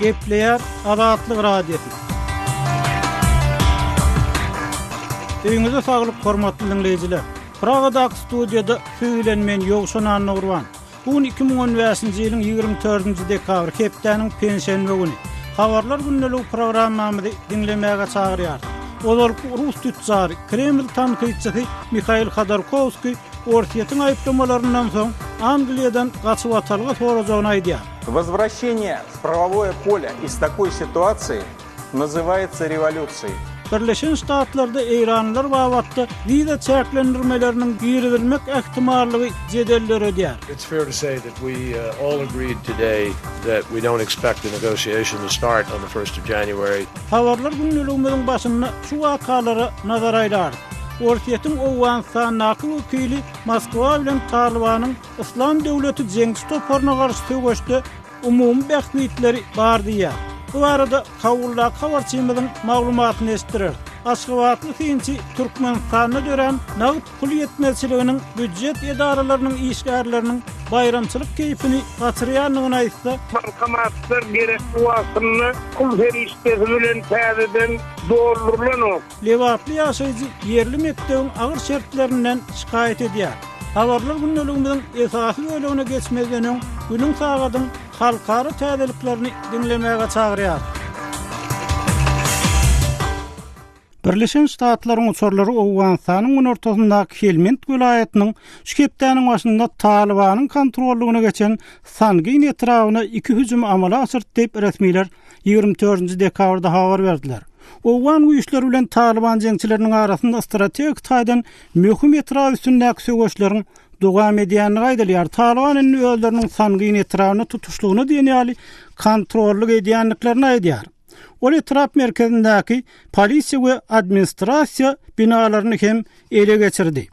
Gepleyer Azatlyk Radiosu. Öňüňizde saglyk hormatly dinleýijiler. Pragadaky studiýada söylenmen ýogşanan Nurwan. Bu 2015-nji ýylyň 24-nji dekabr hepdeniň pensiýa güni. Habarlar günnelik programmamyzy dinlemäge çagyrýar. Olarky Rus tütjary, Kreml tanqidçisi Mikhail Khodorkovskiy Ortiýetiň aýpdamalaryndan soň Angliýadan gaçyp atalga sorajagyny aýdýar. Возвращение в правовое поле из такой ситуации называется революцией. Birleşen Ştatlarda Eýranlylar babatda viza çäklendirmeleriniň giridilmek ähtimallygy jedeller edýär. It's fair to say that we all agreed today that we don't expect the negotiation to start on the 1st of January. Habarlar günneligimiziň başynda şu wakalara nazar aýdar. Ortiýetiň Owgan naky wekili Moskwa bilen Talibanyň İslam döwleti jeňsi toparına garşy töweşde umumy bähmitleri bar diýär. Bu arada kawullar habarçymyzyň maglumatyny esdirer. Aşgabatly finçi Türkmenistanyna dören nagyt pul ýetmezçiliginiň büdjet edaralarynyň işgärleriniň bayramçylyk keyfini gaçyrýanlygyny aýtsa, bankomatlar gerekli wagtyny pul feriştesi bilen täzeden doldurulýar. Lewatly ýaşaýjy yerli mekdebiň agyr şertlerinden şikayet edýär. Habarlar günneligimiziň esasy bölümine geçmezden öň günüň sagadyň halkara täzeliklerini dinlemäge çagyrýar. Birleşen Ştatlaryň uçurlary Owganistanyň ortasyndaky Helmand welaýatynyň şükepdäniň başynda Talibanyň kontrollygyna geçen Sangyn etrawyna 2 hüjüm amala asyrdy diýip resmiler 24-nji dekabrda habar berdiler. Owgan güýçleri bilen Taliban jeňçileriniň arasynda strategik taýdan möhüm etrawy üstündäki söýüşleriň dowam edýänligi aýdylýar. Taliban öýleriniň Sangyn etrawyna tutuşlygyny diýýäli kontrollyk edýänliklerini aýdýar. Ol etrap merkezindäki polisiýa we administrasiýa binalaryny hem ele geçirdi.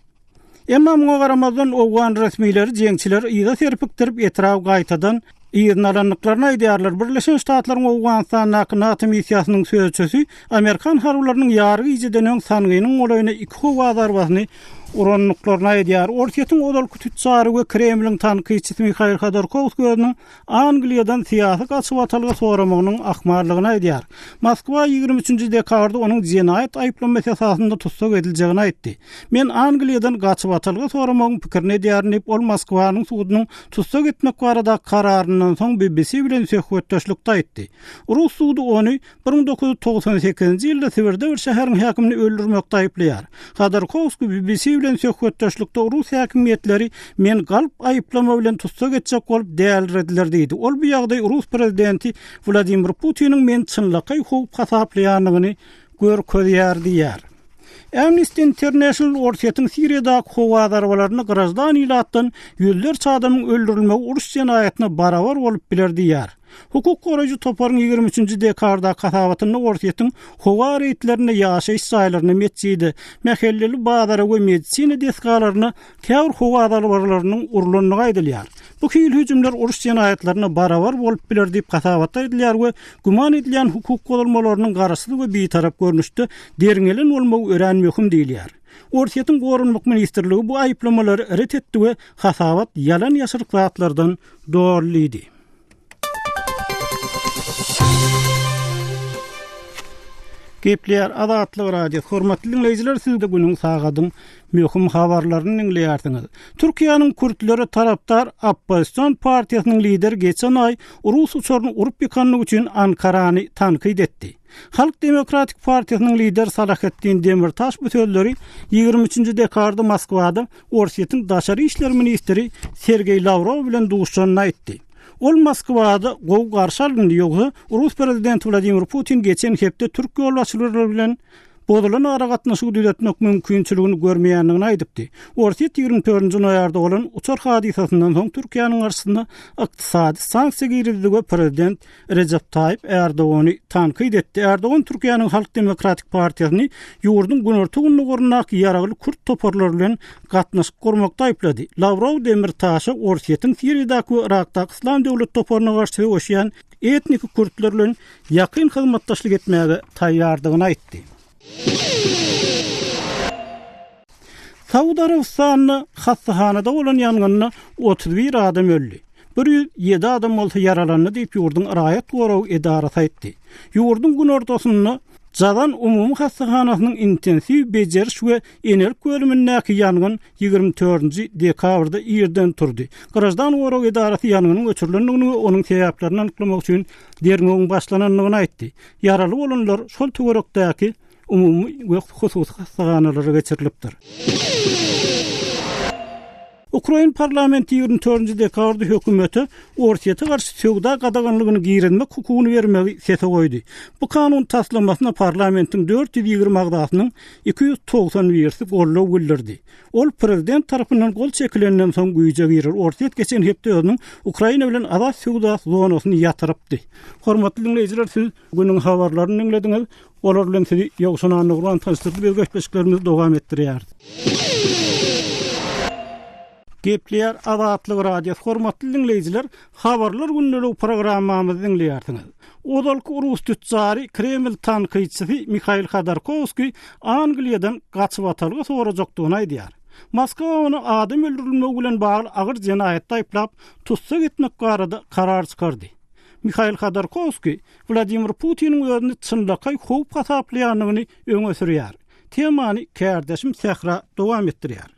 Emma muňa garamazdan Owgan resmileri jeňçiler ýyga serpikdirip etrap gaýtadan ýygnalanyklaryny aýdýarlar. Birleşen Ştatlaryň Owganistanyň NATO missiýasynyň sözçüsi Amerikan harbylarynyň ýargy ýyjydan öň Sangynyň olaýyna 2 howa zarbasyny uranlyklaryny aýdýar. Ortiýetiň odalyk tütjary we Kremliň tanqidçisi Mikhail Khodorkovskiýň Angliýadan siýasy gaçyp atalga soramagynyň ahmarlygyny aýdýar. Moskwa 23-nji dekabrda onuň jenaýat aýplamasy esasynda tutsak ediljegini aýtdy. Men Angliýadan gaçyp atalga soramagyň pikirini edýärnip ol Moskwanyň suwudynyň tutsak etmek barada kararyndan soň BBC bilen söhbetdeşlikde aýtdy. Rus suwdy ony 1998-nji ýylda Sibirde bir şäheriň häkimini öldürmekde aýplaýar. Khodorkovskiy BBC bilen söhbetdeşlikde Rus häkimiýetleri men galp aýplama bilen tutsak etjek bolup däldirdiler diýdi. Ol bu ýagdaý Rus prezidenti Vladimir Putiniň men çynlaky howp hasaplaýanlygyny görkezýär diýär. Amnesty International ortiýetiň Siriýadaky howa zarwalaryny grajdan ilatdan ýüzlerçe adamyň öldürilmegi uruş jenaýatyna barabar bolup biler diýär. Hukuk goraýjy toparyň 23-nji dekabrda kasabatyny ortiýetiň howa reýtlerini ýaşaýyş saýlaryny metjidi, mähelleli bazara we medisina deskalaryny käwr howa zarwalarynyň urulanlygy aýdylýar. Bu hil hüjümler uruş jenaýatlaryna barabar bolup biler diýip kasabat edilýär we guman edilýän hukuk golamalarının garaşsyz we bitarap görnüşde deriňelen bolmagy ören möhüm diýilýär. Ortiýetiň gorunmak ministrligi bu aýplamalary ret etdi we kasabat ýalan ýaşyryk zatlardan dogrulydy. Gepleyer Azatlyk Radio. Hormatly dinleyijiler, siz de günüň sagadyň möhüm habarlaryny dinleýärsiňiz. Türkiýanyň Kürtleri tarapdar Opposision partiýasynyň lideri geçen ay Rus uçuryny urup ýykanlyk üçin Ankarany tanqid etdi. Halk Demokratik Partiýasynyň lideri Salahattin Demirtaş bu sözleri 23-nji dekabrda Moskwada Ortiýetiň daşary işler ministri Sergey Lavrov bilen duşanyny aýtdy. Ol Moskwada gow garşy alındy ýoksa Rus prezidenti Vladimir Putin geçen hepde Türk ýolbaşçylary bilen bodulan ara gatnaşygy düzeltmek mümkinçiligini görmeýänligini aýdypdy. Ortiýet 24-nji noýarda bolan uçar hadisasyndan soň Türkiýanyň garşysynda ykdysady sanksiýa girildi we prezident Recep Tayyip Erdogany tanqid etdi. Erdogan Türkiýanyň Halk Demokratik Partiýasyny ýurdun günertügini gorunak ýaragly Kürt toparlary bilen gatnaşyk gurmakda aýplady. Lavrov Demirtaşy Ortiýetiň Siriýadaky we Irakdaky İslam döwlet toparlaryna garşy oşýan etnik Kürtler bilen ýakyn hyzmatdaşlyk etmäge taýýardygyny aýtdy. Saudy Arabistanyň hastahanada bolan ýangynda 31 adam öldü. 107 adam bolsa yaralandy diýip ýurdun raýat goraw edarasy aýtdy. Ýurdun gün ortasynda Jadan umumy hastahanasynyň intensiw bejeriş we enerk bölümindäki ýangyn 24-nji dekabrda ýerden turdy. Garaşdan goraw edarasy ýangnyň göçürilendigini we onuň sebäplerini anyklamak üçin derňeň başlananyny aýtdy. Yaraly bolanlar şol töwerekdäki umumy we hususy hastahanalara geçirilipdir. Ukraina parlamenti 24-nji dekabrda hökümeti Orsiýete garşy söwda gadaganlygyny giýrenmek hukugyny bermegi sese goýdy. Bu kanun taslamasyna parlamentiň 420 agdasynyň 291-si gollaw bildirdi. Ol prezident tarapyndan gol çekilenden soň güýje girer. Orsiýet geçen hepde özüniň Ukraina bilen azat söwda zonasyny ýatyrypdy. Hormatly dinleýijiler, siz günüň habarlaryny dinlediňiz. Olar bilen sizi ýogşunanyň ulan tanıştyrdy we göçbeşiklerimiz dowam etdirýär. Gepler Azatlyk radio hormatly dinleýijiler, habarlar günleri programmamyzy dinleýärsiňiz. Odalky Rus tücjary Kreml tanqyçysy Mikhail Khodorkovskiy Angliýadan gaçyp atalga sorajakdygyny aýdýar. Moskwa onu adam öldürilmegi bilen bagly agyr jenaýatda aýplap tutsak etmek barada karar çykardy. Mikhail Khodorkovskiy Vladimir Putiniň özüni çynlakay howp hasaplaýanyny öňe sürýär. Temany kärdeşim Sehra dowam etdirýär.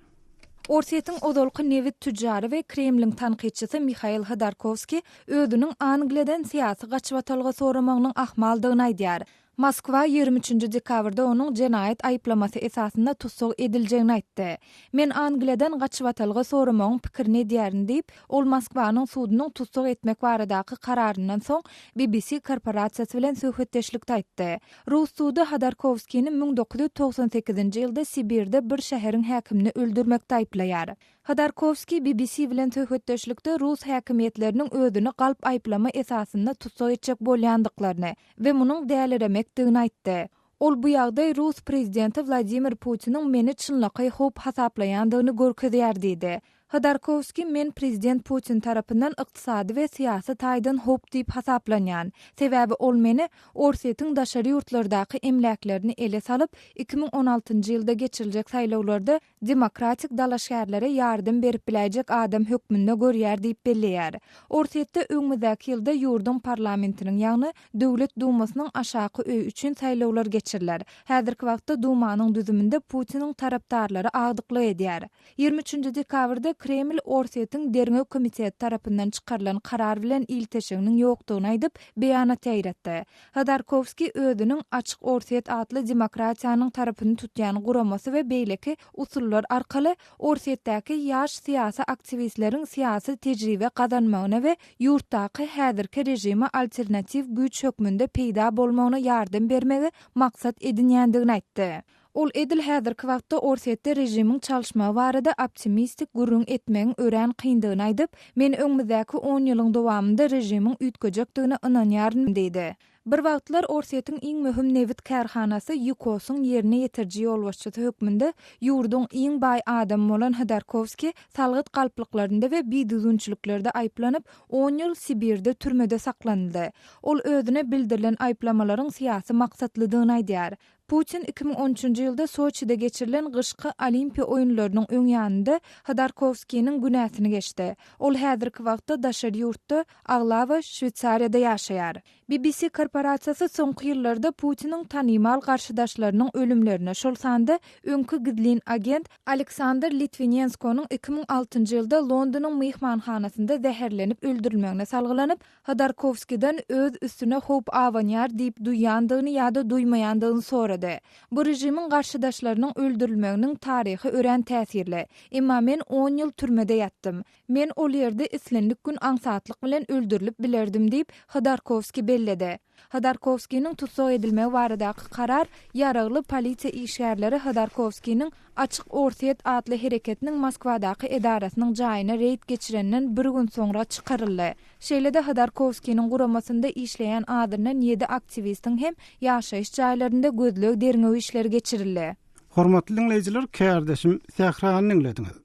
Orsiýetiň odalky nevit tüjjary we Kremliň tanqyçysy Mikhail Khodorkovskiy özüniň Angliýadan syýasy gaçyp atalga soramagynyň ahmaldygyny aýdýar. Moskwa 23 dekabrda onuň jenaýat aýplamasy esasynda tutsak ediljegini aýtdy. Men Angliýadan gaçyp atalga soramagyň pikirini diýärin diýip, ol Moskwanyň sudunyň tutsak etmek baradaky kararyndan soň BBC korporasiýasy bilen söhbetdeşlikde aýtdy. Rus sudy Khodorkovskiýni 1998-nji ýylda Sibirde bir şäheriň häkimini öldürmekde aýplaýar. Khodorkovskiy BBC bilen söhbetdeşlikde Rus häkimetleriniň özüni galp aýplama esasynda tutsak etjek bolýandyklaryny we munyň dälilemekdigini aýtdy. Ol bu ýagdaý Rus prezidenti Vladimir Putiniň meni çynlakay howp hasaplaýandygyny görkezýär diýdi. Khodorkovskiy men prezident Putin tarapyndan ykdysady we syýasy taýdan howp diýip hasaplanýan. Sebäbi ol meni Orsiýetiň daşary ýurtlardaky emläklerini ele salyp 2016-njy ýylda geçiriljek saýlawlarda demokratik dalaşgärlere ýardym berip biläjek adam hökmünde görýär diýip belleýär. Orsiýetde öňündäki ýylda ýurdun parlamentiniň ýagny Döwlet Dumasynyň aşaky öýü üçin saýlawlar geçiriler. Häzirki wagtda Dumanyň düzüminde Putiniň tarapdarlary agdykly edýär. 23 dekabrda Kreml Orsiýetiň derňe komiteti tarapyndan çykarylan karar bilen ilteşiginiň ýokdugyny aýdyp beýanat ýaýratdy. Khodorkovskiy özüniň açyk Orsiýet adly demokratiýanyň tarapyny tutýan guramasy we beýleki usullar arkaly Orsiýetdäki ýaş syýasy aktivistleriň syýasy tejribe gazanmagyna we ýurtdaky häzirki rejime alternativ güç hökmünde peýda bolmagyna ýardym bermegi maksat edinýändigini aýtdy. Ol edil häzirki wagtda Orsiýetde rejimiň çalyşmagy barada optimistik gurrun etmegiň ören kyndygyny aýdyp, men öňündäki 10 ýylyň dowamında rejimiň üýtgejekdigine ynanýaryn diýdi. Bir wagtlar Orsiýetiň iň möhüm nevit kärhanasy Yukosyň ýerine ýetirji ýolbaşçysy hökmünde ýurdun iň baý adam bolan Khodorkovskiy salgyt galplyklarynda we biýdüzünçiliklerde aýplanyp 10 ýyl Sibirde türmede saklandy. Ol özüne bildirilen aýplamalaryň syýasy maksatlydygyny aýdýar. Putin 2013-nji ýylda Soçide geçirilen gyşky Olimpiýa oýunlarynyň öňýäninde Khodorkovskiýniň günäsini geçdi. Ol häzirki wagtda daşary ýurtda Aglawa, Şwitsariýada ýaşaýar. BBC korporasiýasy soňky ýyllarda Putiniň tanymal garşydaşlarynyň ölümlerine şol sanda öňkü gizlin agent Aleksandr Litvinenskowyň 2006-njy ýylda Londonyň myhmanhanasynda zäherlenip öldürilmegine salgylanyp, Khodorkovskiýden öz üstüne howp awanýar diýip duýandygyny ýa-da duýmaýandygyny sorady. Bu rejimiň garşydaşlarynyň öldürilmeginiň taryhy ören täsirli. Emma men 10 ýyl türmede ýatdym. Men ol ýerde islenlik gün aňsatlyk bilen öldürilip bilerdim diýip Khodorkovskiy belledi. Khodorkovskiýniň tutsak edilmegi baradaky karar ýaragly polisiýa işgärleri Khodorkovskiýniň açyk Orsiýet adly hereketiniň Moskwadaky edarasynyň jaýyna reýd geçirenden bir gün soňra çykaryldy. Şeýlede Khodorkovskiýniň guramasynda işleýän adyrnan 7 aktivistiň hem ýaşaýyş jaýlarynda gözlük derňew işleri geçirildi. Hormatly dinleýijiler, kärdeşim Sehrany dinlediňiz.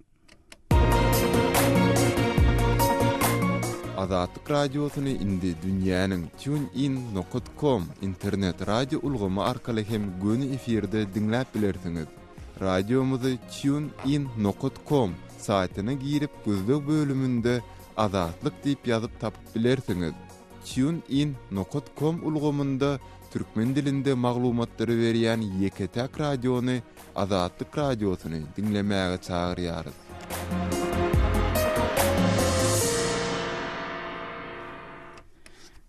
Azatlyk radiosyny indi dünýäniň tunein.com internet radio ulgamy arkaly hem göni efirde dinläp bilersiňiz. Radiomuzy tunein.com saýtyna girip gözlük bölümünde azatlyk diýip ýazyp tapyp bilersiňiz. TuneIn.com ulgamynda türkmen dilinde maglumatlary berýän Ýeketäk radiony Azatlyk radiosyny dinlemäge çagyrýarys.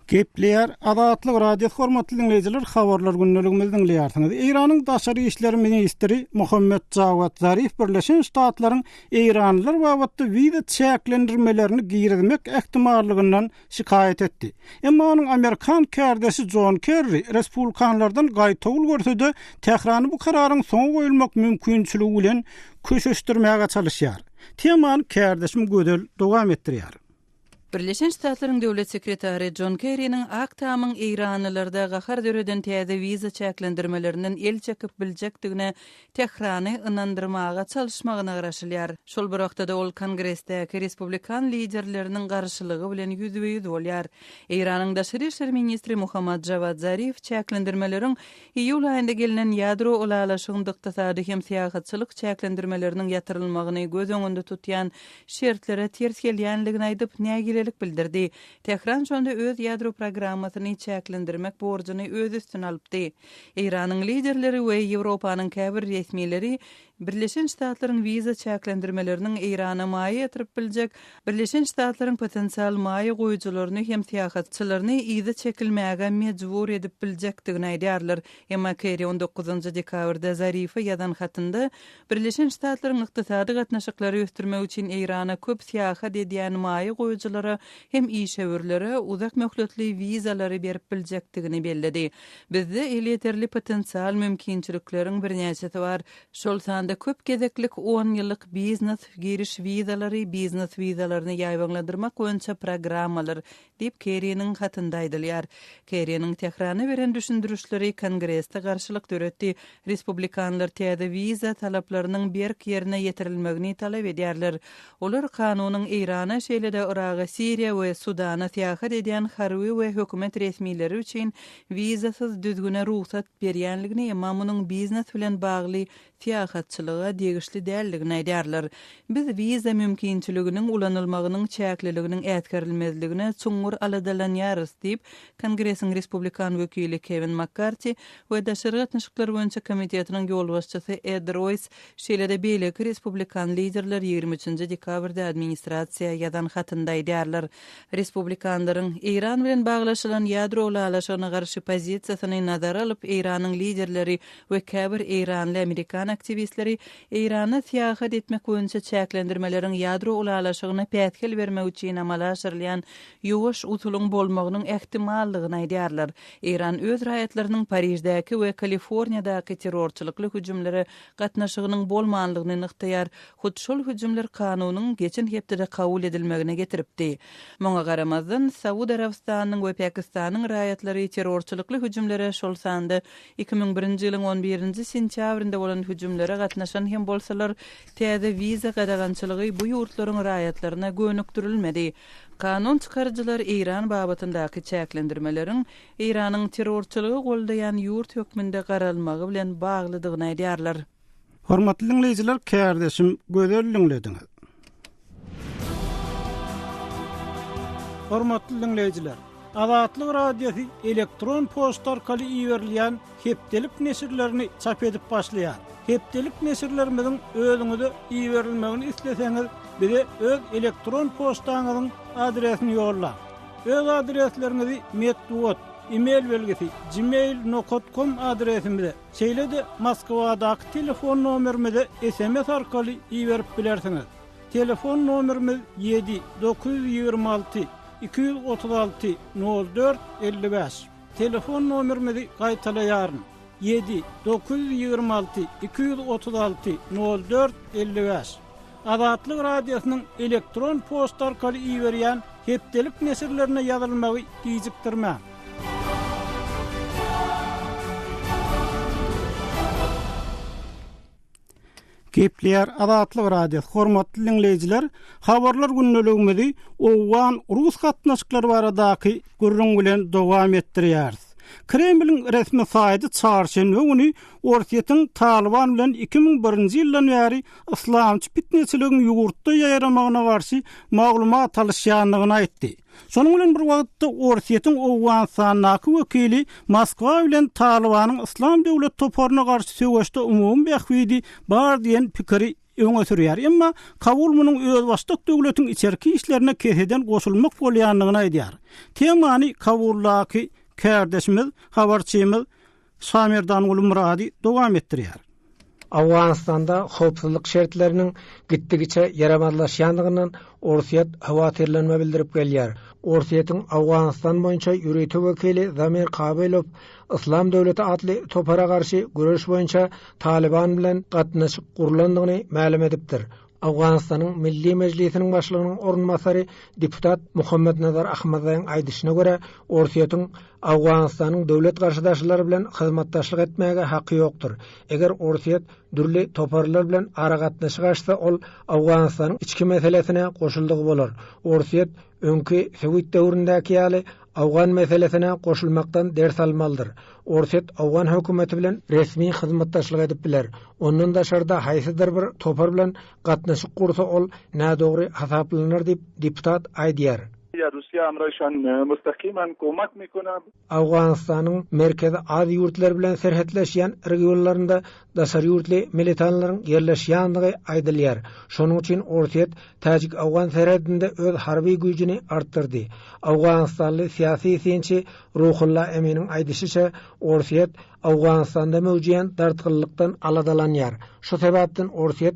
Gepler Azatlyk radio hormatly dinleyijiler, habarlar günneligimizden dinleýärsiňiz. Iranyň daşary işler ministri Muhammed Jawad Zarif Birleşen Ştatlaryň Iranlylar wagtda wiza çäklendirmelerini giýirmek ähtimallygynyň şikayet etdi. Emma onuň Amerikan kärdesi John Kerry respublikanlardan gaýtawl görsedi, Tehrany bu kararyň soň goýulmak mümkinçiligi bilen köşeşdirmäge çalışýar. Temany kärdeşim gödel dowam etdirýär. Birleşen Ştatlaryň döwlet sekretary John Kerry'nin aktamyň Iranlylarda gahar döreden täze wiza çäklendirmelerinden el çekip biljekdigine Tehrany ynandyrmaga çalışmagyna garaşylýar. Şol bir wagtda ol Kongressdäki Respublikan liderleriniň garşylygy bilen ýüzbe-ýüz bolýar. Iranyň daşary işler ministri Muhammed Jawad Zarif çäklendirmeleriň iýul aýynda gelinen ýadro ulalaşygyň ykdysady hem syýasatçylyk çäklendirmeleriniň ýatyrylmagyny göz öňünde tutýan şertlere ters gelýänligini aýdyp bildirdi. Tehran şonda öz ýadro programmasyny çäklendirmek borjyny öz üstüne alypdy. Iranyň liderleri we Ýewropanyň käbir resmileri Birleşen Ştatlaryň wiza çäklendirmeleriniň Irana maýy ýatyryp biljek, Birleşen Ştatlaryň potensial maýy goýjularyny hem syýasatçylaryny wiza çekilmäge mejbur edip biljekdigini aýdýarlar. Emma Kerry 19 dekabrda Zarifa ýazan hatynda Birleşen Ştatlaryň ykdysady gatnaşyklary ösdürmek üçin Irana köp syýasat edýän maýy goýjulary hem işewirlere uzak möhletli wizalary berip biljekdigini belledi. Bizde yeterli potensial mümkinçilikleriň birnäçesi bar. Şol köp gezeklik 10 ýyllyk biznes giriş wizalary, biznes wizalaryny ýaýbanlandyrmak boýunça programmalar diýip Kerry'niň hatynda aýdylýar. Kerry'niň Tehrany beren düşündürüşleri Kongressde garşylyk döretdi. Respublikanlar täze wiza talaplarynyň berk ýerine ýetirilmegini talap edýärler. Olar kanunyň Irana şeýlede Iraga, Siriýa we Sudana syýasat edýän harby we hökümet resmileri üçin wizasyz düzgüne ruhsat berýänligini, emma munyň biznes bilen bagly syýasatçylyga degişli däldigini aýdýarlar. Biz wiza mümkinçiliginiň ulanylmagynyň çäkliliginiň ätkerilmezligine çuňur aladalanýarys diýip Kongressiň Respublikan wekili Kevin McCarthy we daşary gatnaşyklar boýunça komitetiniň ýol başçysy Ed Royce şeýlede beýleki Respublikan liderler 23 dekabrda administrasiýa ýazan hatynda aýdýarlar. Respublikanlaryň Iran bilen baglaşylan ýadro ulalaşygyna garşy pozisiýasyny nazara alyp Iranyň liderleri we käbir Iranly Amerikan aktivistleri Irana syýasat etmek boýunça çäklendirmeleriň ýadro ulalaşygyna pätkil bermek üçin amala aşyrylýan ýuwaş usulyň bolmagynyň ähtimallygyny aýdýarlar. Iran öz raýatlarynyň Parijdäki we Kaliforniýadaky terrorçylykly hüjümlere gatnaşygynyň bolmanlygyny nykdaýar. Hut şol hüjümler kanunyň geçen hepde kabul edilmegine getiripdi. Moňa garamazdan Saudi Arabistanyň we Pakistanyň raýatlary terrorçylykly hüjümlere şol sanda 2001-nji ýylyň 11-nji sentýabrynda bolan hüjümlere gatnaşan hem bolsalar täze wiza gadagançylygy bu ýurtlaryň raýatlaryna gönükdirilmedi. Kanun çykarjylar Iran babatyndaky çäklendirmeleriň Iranyň terrorçylygy goldaýan ýurt hökmünde garalmagy bilen baglydygyny aýdýarlar. Hormatly dinleyijiler, kärdeşim gözel dinlediňiz. Hormatly dinleyijiler, Azatlyk radiosu elektron posta orkaly iýerilýän hepdelik nesirlerini çap edip başlaýar. Hepdelik nesirlerimiziň özüňize iýerilmegini isleseňiz, bize öz elektron postaňyzyň adresini ýollar. Öz adreslerinizi metduat, e-mail belgisi gmail.com adresimize, şeýlede Moskwadaky telefon nomerimize SMS arkaly iýerip bilersiňiz. Telefon nomerimiz 7-926 236 04 55. Telefon nomerimizi gaýtalaýaryn. 7-926 236 04 55. Azatlyk radiosynyň elektron posta arkaly iýerýän hepdelik nesirlerine ýazylmagy gijikdirmä. Gepler Azatlyk radio hormatly dinleyijiler, habarlar günneligimizi owan rus gatnaşyklary baradaky gürrüň bilen dowam etdirýäris. Kremlin resmi saýdy çarşenbe günü Orsiýetin Taliban bilen 2001-nji ýyldan bäri islamçy fitneçiligiň ýurtda ýaýramagyna garşy maglumat alýanlygyny aýtdy. Şonuň bilen bir wagtda Orsiýetin Owganistanyň wekili Moskwa bilen Talibanyň islam döwlet toparyna garşy söwüşde umumy bähwidi bar diýen pikiri öňe sürýär. Emma kabul munyň öz başlyk döwletiň içerki işlerine keseden goşulmak bolýanlygyny aýdýar. Temany kabullaky kärdeşimiz, habarçymyz Samirdan Ulumradi dowam etdirýär. Awganistanda howpsuzlyk şertleriniň gitdigiçe ýaramadlaşýandygynyň Orsiýet hawatirlenme bildirip gelýär. Orsiýetin Awganistan boýunça ýürüýtü wekili Zamir Kabylov İslam Döwleti adly topara garşy güreş boýunça Taliban bilen gatnaşyp gurulandygyny ma'lum edipdir. Awganistanyň Milli Mejlisiniň başlygynyň orunmasary deputat Muhammed Nazar Ahmadaýyň aýdyşyna görä, Orsiýetin Awganistanyň döwlet garşydaşlary bilen hyzmatdaşlyk etmäge haqqy ýokdur. Eger Orsiýet dürli toparlar bilen ara gatnaşyk açsa, ol Awganistanyň içki meselesine goşuldygy bolar. Orsiýet öňki Sowet döwründäki ýaly Awgan meselesine goşulmakdan ders almalydyr. Orsiýet Awgan hökümeti bilen resmi hyzmatdaşlyk edip biler. Ondan da şarda haýsydyr bir topar bilen gatnaşyk gursa, ol nädogry hasaplanır diýip deputat aýdýar. Rusya amraşan müstakimen komak mikona. Awganistanyň merkezi az ýurtlar bilen serhetleşýän regionlarynda daşary ýurtly militanlaryň ýerleşýänligi aýdylýar. Şonuň üçin Orsiýet Täjik Awgan serhetinde öz harby güýjini artdyrdy. Awganistanly syýasy synçy Ruhullah Eminiň aýdyşyça, Orsiýet Awganistanda mewjudyan dartgynlykdan aladalanýar. Şu sebäpden Orsiýet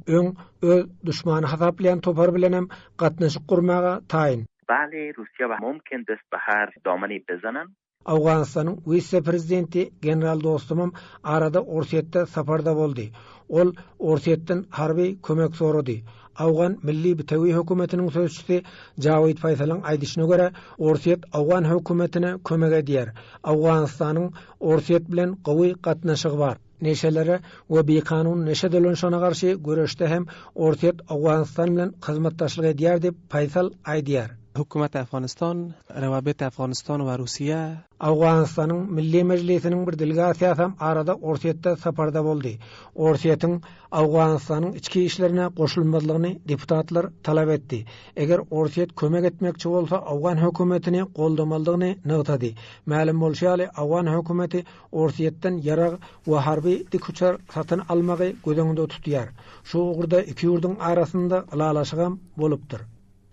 öz düşmany hasaplayan topar bilen hem gatnaşyk gurmaga taýin. بله روسیه و ممکن دست به هر دامنی بزنن. Awganistanyň vice-prezidenti general dostumum arada Orsiýetde saparda boldy. Ol Orsiýetden harby kömek sorady. Awgan Milli Bitawi hökümetiniň sözçüsi Jawid Faysalaň aýdyşyna görä, Orsiýet Awgan hökümetine kömek edýär. Awganistanyň Orsiýet bilen gowy gatnaşygy bar. Neşelere we bekanun neşe dölenşana garşy göreşde hem Orsiýet Awganistan bilen hyzmatdaşlyk edýär diýip Faysal aýdýar. Hükümet Afganistan, Rawabet Afganistan we Rusiýa Awganistanyň Milli Mejlisiniň bir delegasiýasy arada Orsiýetde saparda boldy. Orsiýetin Awganistanyň içki işlerine goşulmalygyny deputatlar talap etdi. Eger Orsiýet kömek etmekçi bolsa, Awgan hökümetini goldamalygyny nygtady. Ma'lum bolşaly, Awgan hökümeti Orsiýetden ýarag we harby dikuçar satyn almagy gözeňde tutýar. Şu ugurda iki ýurduň arasynda alalaşygam bolupdyr.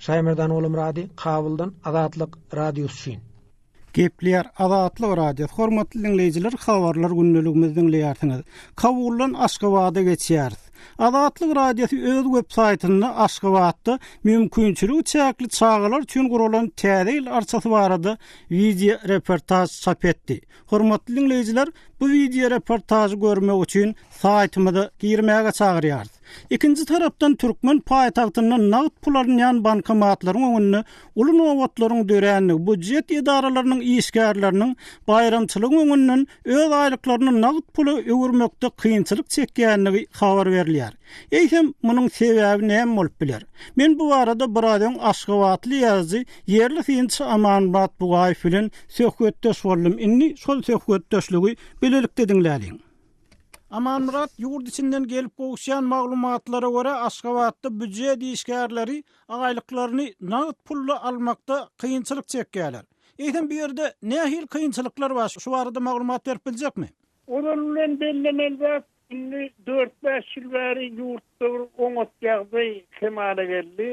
Şaýmerdan Ulumradi, Kabuldan Azatlyk radiosu. Gepler Azatlyk radiosu. Hormatly dinleýijiler, habarlar günneligimizden dinleýärsiňiz. Kabuldan Aşgabatda geçýäris. Azatlyk radiosu öz websaýtyny Aşgabatda mümkinçiligi çäkli çağalar üçin gurulan täze ýyl arçasy barada video reportaj çap etdi. Hormatly dinleýijiler, bu video reportajy görmek üçin saýtymyza girmäge çagyrýarys. İkinci tarapdan Türkmen paýtagtynyň nagd pularyndan bankomatlaryň öňünde uly nowatlaryň döränligi budjet idaralarynyň işgärleriniň bayramçylyk öňünden öz aýlyklaryny nagd pula öwürmekde kynçylyk çekýänligi habar berilýär. Eýsem munyň sebäbi näme bolup biler? Men bu arada birazdan Aşgabatly ýazgy ýerli synçy Amanbat Bugaýew bilen söhbetdeş boldum. Inni şol söhbetdeşligi bilelikde dinläliň. Aman Murat, yurt içinden gelip boğuşan maglumatlara göre Aşgabatda büdjet işgärleri aýlyklaryny nagd pulla almakda kıyınçılık çekýärler. Eýsem bu ýerde nähil kıyınçylyklar bar? Şu arada maglumat berip biljekmi? Onun bilen bellemelde 4-5 ýyl bäri ýurtda oňat ýagdy kemale geldi.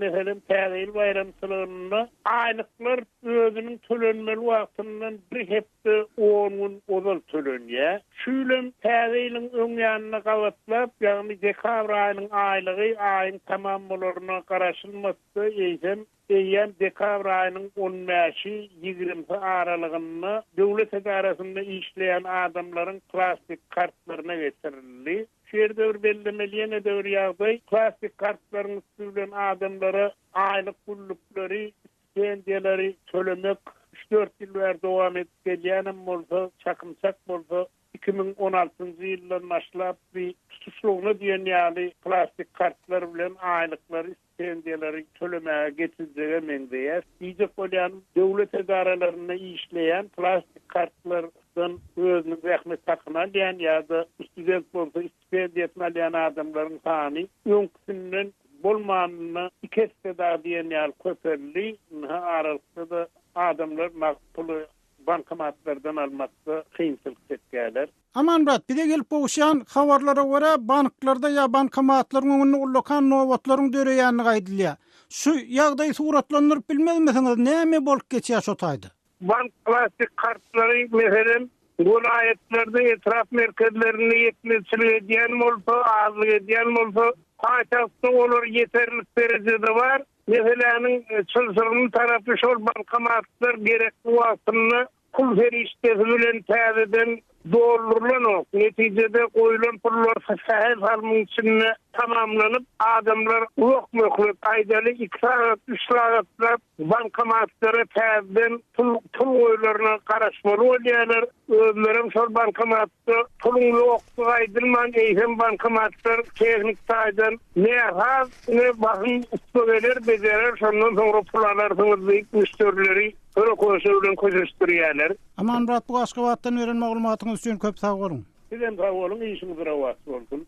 Meselem täze bayramçylygyna aýlyklar özüniň tölenmeli wagtyndan bir hepde 10 gün ozal tölenýär. Şüylem täze ýylyň öňýanyna gawatlap, ýagny dekabr aýynyň aýlygy aýyň tamam bolaryna garaşylmasy eýsem dekabr aýynyň 15-i 20-si aralygynda döwlet edarasynda işleýän adamlaryň plastik kartlaryna geçirildi. Şerde bir bellemeli döwür ýagdaý, plastik kartlaryň üstünden adamlara aýlyk pullukları, stipendiýalary tölemek 3-4 ýyl bäri dowam edip gelýän bolsa, çakymçak bolsa 2016-njy ýyldan başlap bir tutuşlugyna diýen ýaly plastik kartlar bilen aýlyklary stipendiýalary tölemäge geçirilýär meňdeýär. Ýyjek bolýan döwlet edaralaryna işleýän plastik kartlar özünü zähmet takınan ýa-da student bolsa istipendiýa etmeliýän adamlaryň sany öňküsinden bolmanyny ikesde diýen ýaly köperli aralykda da adamlar maktuly bankomatlardan almakda kynçylyk çekýärler. Aman brat, bir de gelip boğuşan habarlara göre banklarda ya bankomatların önüne ullakan nowatlaryň döreýänini gaýdylýar. Şu ýagdaý suratlandyryp bilmezmisiniz, näme bolup geçýär şo taýda? Bank plastik kartlary meselem vilayetlerde etraf merkezlerini yetmezçilik edýän bolsa, azlyk edýän bolsa, haýtasda olar yeterlik derejede var. Meselenin çılsırının tarafı şol bankomatlar gerekli wagtyny pul feriştesi bilen täzeden doldurulany. Netijede koyulan pullar sahel halmyň içinde tamamlanyp adamlar uwak möhlet aýdaly 2 saat 3 saatlar bankomatlara täzeden pul koyularyna garaşmaly bolýarlar. Özlerim şol bankomatda puluny wagty aýdylman eýsem bankomatlar teknik taýdan ne has ne bahyn üstügeler bejerer şondan soňra pullarlaryny diýip müşterileri Aman brat, bu Aşgabatdan ören maglumatyňyz üçin köp sag bolun. Sizem sag bolun, işiniz rawat bolsun.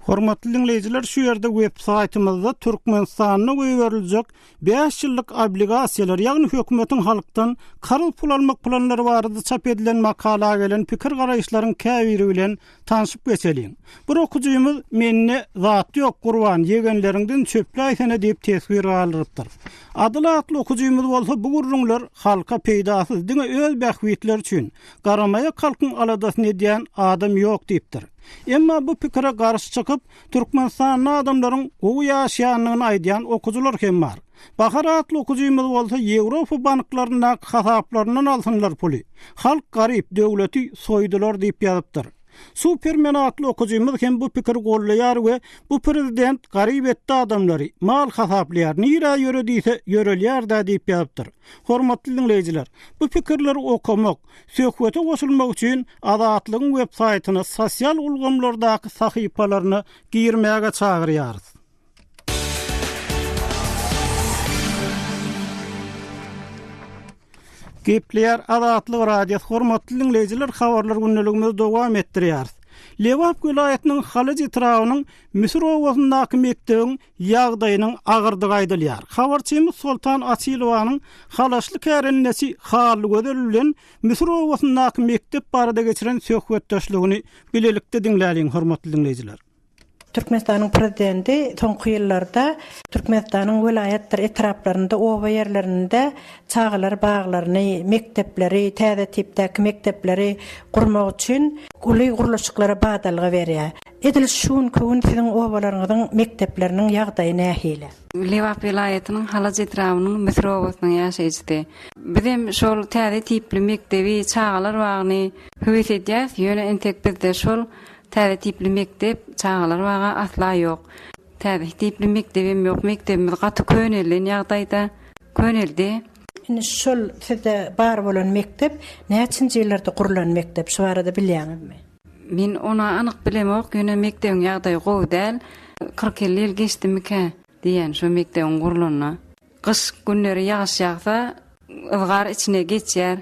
Hormatly dinleyijiler, şu ýerde web-saytymyzda Türkmenistanyna göýeriljek 5 ýyllyk obligasiýalar, ýagny hökümetiň halkdan karyl pul almak planlary barada çap edilen makala gelen pikir garaýşlaryň käbiri bilen tanışyp geçeliň. Bir okujymyz menne zat ýok gurban ýegenlerinden çöpläýsene diýip tesbir alypdyr. Adylatly okujymyz bolsa bu gurrunlar halka peýdasyz diňe öz bähwitler üçin garamaýa kalkyň aladasyny edýän adam ýok diýipdir. Emma bu pikire garşy çykyp Türkmenistan adamlaryň gowy ýaşaýanyny aýdýan okujular hem bar. Baharatly okujymyz bolsa Ýewropa banklaryna hasaplarynyň alsynlar puly. Halk garyp döwleti soýdular diýip ýazypdyr. Supermen atly okujymyz hem bu pikir gollaýar we bu prezident garyp etdi adamlary mal hasaplaýar, nira ýörediyse ýörelýär da diýip ýazypdyr. Hormatly dinleyijiler, bu pikirleri okumak, söhbete goşulmak üçin Azatlygyň web-saytyny sosial ulgamlardaky sahypalaryny girmäge çagyrýarys. Gepler Azatlyk radio hormatly dinleyijiler, habarlar günneligimiz dowam etdirýär. Lewap vilayatynyň Halyj etrawynyň Misir owasyndaky mekdebiň ýagdaýynyň agyrdygy aýdylýar. Habarçymyz Sultan Asilowanyň halaşly kärennesi haly göderilen Misir owasyndaky mektep barada geçiren söhbetdeşligini bilelikde dinläliň hormatly dinleyijiler. Türkmenistanyň prezidenti soňky ýyllarda Türkmenistanyň vilayatlar etraplarynda owa ýerlerinde çağlar baglaryny, mektepleri, täze tipdäki mektepleri gurmak üçin guly guruluşyklara badalga berýär. Edil şuň köwün siziň owalaryňyzyň mektepleriniň ýagdaýy nähili? Lewap vilayatynyň Halyj etrawynyň Misir owasynyň ýaşaýjysy. Bizim şol täze tipli mektebi çağlar bagyny höwet edýär. Ýöne entek bizde şol täze tipli mektep çağlar baga asla ýok. Täze tipli mektebim ýok. Mektebimiz gaty könelden ýagdaýda köneldi. Şol sizde bar bolan mektep näçinji ýyllarda gurulan mektep şu arada bilýäňizmi? Men ona anyk bilemok. Ýöne mekdebiň ýagdaýy gowy däl. 40 ýyl geçdimike diýen şu mekdebiň gurulanyna. Kış günleri ýaş ýagsa ızgar içine geçýär.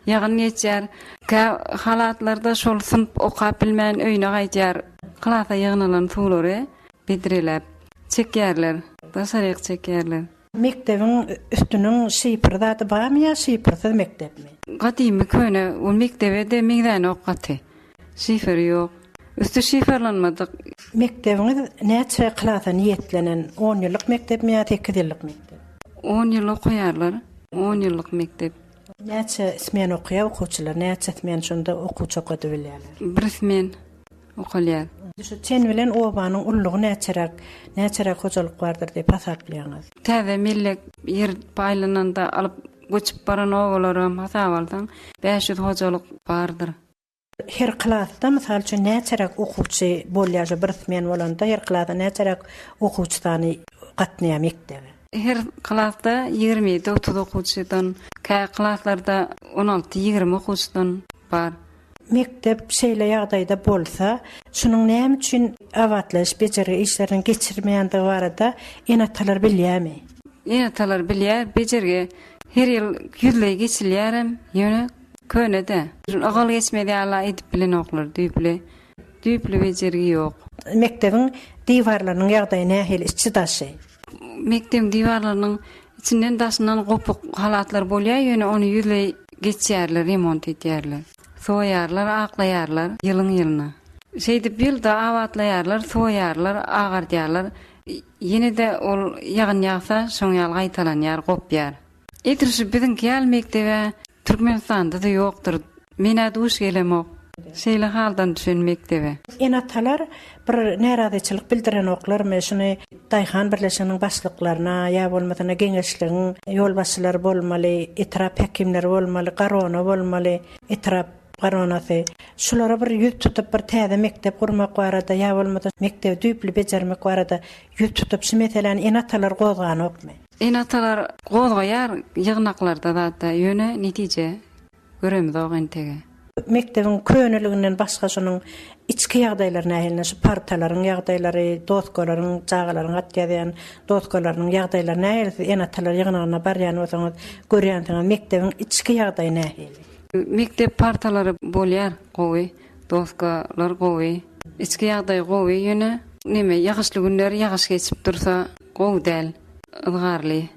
Ýagyn geçýär. Halatlarda şol sınıp okap bilmän öýüne gaýtýar. Klasa ýygnylan suwlary bedirilip çekýärler. Daşaryk çekýärler. Mekdebiň üstüniň şypyrdaty barmy ýa şypyrsyz mektepmi? Gadymy köne o mektebede meňden okaty. Şifr ýok. Üstü şifrlanmadyk. Mekdebiňiz näçe klasa niýetlenen 10 ýyllyk mektepmi ýa 8 ýyllyk mektep? 10 ýyl okuýarlar. 10 ýyllyk mektep. Näçe ismen okuýar okuwçylar, näçe ismen şonda okuwçy okady bilýärler? Bir ismen okulýar. Şu sen bilen obanyň ullugy näçerak hojalyk bardyr diýip hasaplaýaňyz. Täze millek ýer paýlananda alyp göçüp baran owalarym hasap alsaň 500 hojalyk bardyr. Her klasda mysal üçin näçerak okuwçy bolýar, bir ismen bolanda her klasda näçerak okuwçy sany gatnaýar mektebe? Her klasda 20-30 okuwçydan, klaslarda 16-20 okuwçydan bar. Mektep şeýle ýagdaýda bolsa, şunyň näme üçin awatlaş, bejeri işlerini geçirmeýändigi barada enatalar bilýärmi? Enatalar bilýär, bejerge her ýyl ýüzle geçilýärem, ýöne köne de. Agal geçmedi ala edip bilen oklar düýpli bejergi ýok. Mektebin diwarlarynyň ýagdaýy nähili içi daşy. Mektebin diwarlarynyň içinden daşynan gopuk halatlar bolýar, ýöne onu ýüzle geçýärler, remont edýärler. Soýarlar, aklaýarlar ýylyň. Şeýdi ýylda awatlaýarlar, soýarlar, agardýarlar. Ýene de ol ýagyn ýagsa, şoň ýaly gaýtalanýar, gopýar. Etirşi biziň ýal mektebe Türkmenistanda da ýokdur. Mene duş gelemok. Şeýle haldan düşünmektebe. Enatalar bir näradyçylyk bildiren oklar meşini Daýhan birleşiginiň başlyklaryna ýa bolmasana geňeşligiň ýolbaşçylary bolmaly, etrap hekimleri bolmaly, garona bolmaly, etrap garonasy. Şulara bir ýüz tutup bir täze mektep gurmak barada ýa bolmasana mektep düýpli bejermek barada ýüz tutup şu meseleni enatalar gozgan okmy? Enatalar gozgaýar ýygnaklarda da ýöne netije göremiz ogentege. Mektebin könülüğünden başka şunun içki ýagdaýlaryna nähili şu partalaryň ýagdaýlary, dostgalaryň, jagaryň atýadan dostgalaryň ýagdaýlaryna nähili enatalar ýygnagyna barýan bolsaňyz görýänsiňiz mektebin içki ýagdaýy nähili. Mektep partalary bolýar, gowy, dostgalar gowy, içki ýagdaýy gowy ýöne neme ýagyşly günler ýagyş geçip dursa gowy däl, ylgarly,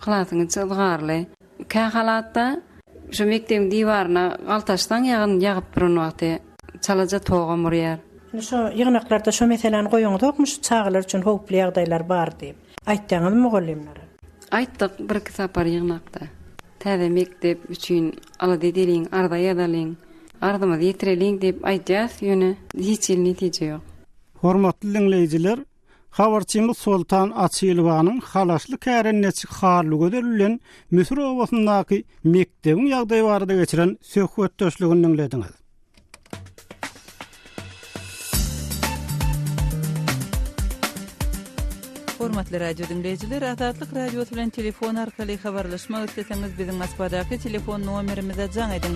hylatyňyz ylgarly. Kä halatda şu mektebin diwarına galtaşdan ýagyn ýagyp duran wagty çalaja toga murýar. Şu ýygnaklarda şu meseleni goýuňyzmy şu çağlar üçin howply ýagdaýlar bar diýip aýtdyňyz mugallimler? Aýtdyk bir iki sapar ýygnakda. Täze mektep üçin ala dedeliň, arda ýadaliň, ardymyz ýetireliň diýip aýtýas, ýöne hiç netije ýok. Hormatly dinleýijiler, habarçymyz Sultan Açylywanyň halaşly kärennesi harlygy dörilen Müsür owasyndaky mekdebiň ýagdaýy barada geçiren söhbetdeşligini dinlediňiz. Hormatly radio dinleyijiler, Azatlyk radio bilen telefon arkaly habarlaşmak isteseňiz biziň Moskvadaky telefon nomerimize jaň ediň.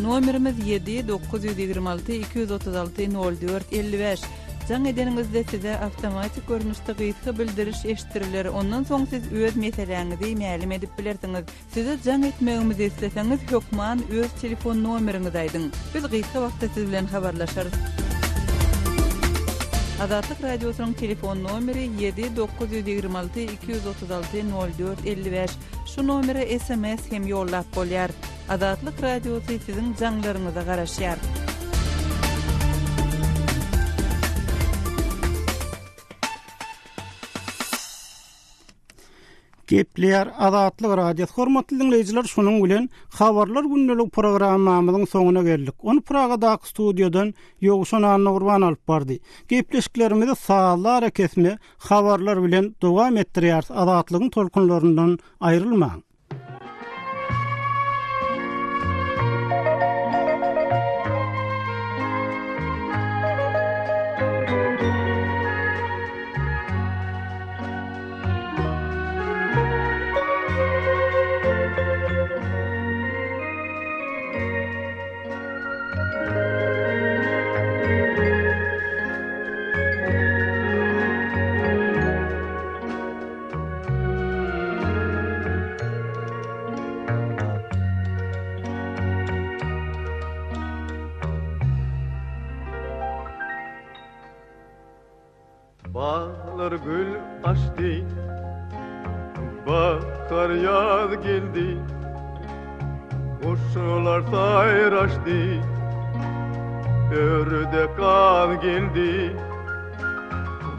Nomerimiz 7-926-236-04-55. Jaň edeningizde size awtomatik görnüşde gyýtgy bildiriş eşitiriler. Ondan soň siz öz meseleňizi ma'lum edip bilersiňiz. Size jaň etmegimizi isteseňiz hökman öz telefon nomeriňizi aýdyň. Biz gyýtgy wagtda siz bilen habarlaşarys. Azatlyk radiosynyň telefon nomeri 7-926-236-04-55. Şu nomere SMS hem ýollap bolýar. Azatlyk radiosy siziň jaňlaryňyza garaşýar. Gepler Azatlyk radio hormatly dinleyijiler, şonuň bilen habarlar gündelik programmamyzyň soňuna geldik. Onu Pragadaky studiodan ýoguşan Nurban alyp bardy. Gepleşiklerimizi sağlar kesme habarlar bilen dowam etdirýär. Azatlygyň tolkunlaryndan aýrylmaň. Bağlar gül açtı, bahar yaz geldi, kuşlar sayraştı, ördek kaz geldi,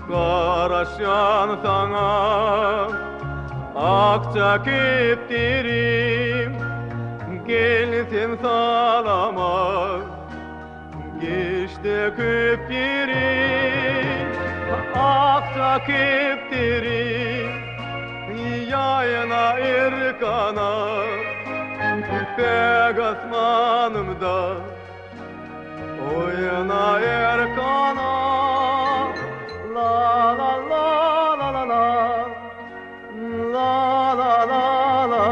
karaşan sana akça keptirim, gelsin salama, geçti köptirim. Akça keptirim, yayına erkana, pek asmanımda, oyuna erkana, la la la la la la, la la la la la,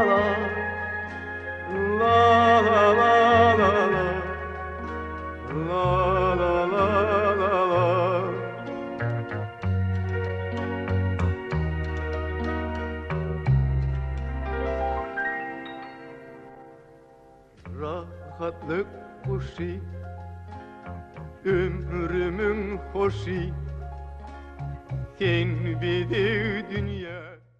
la la la la la, la la la la la. bakatlık kuşi, ömrümün hoşi, sen bilir dünya.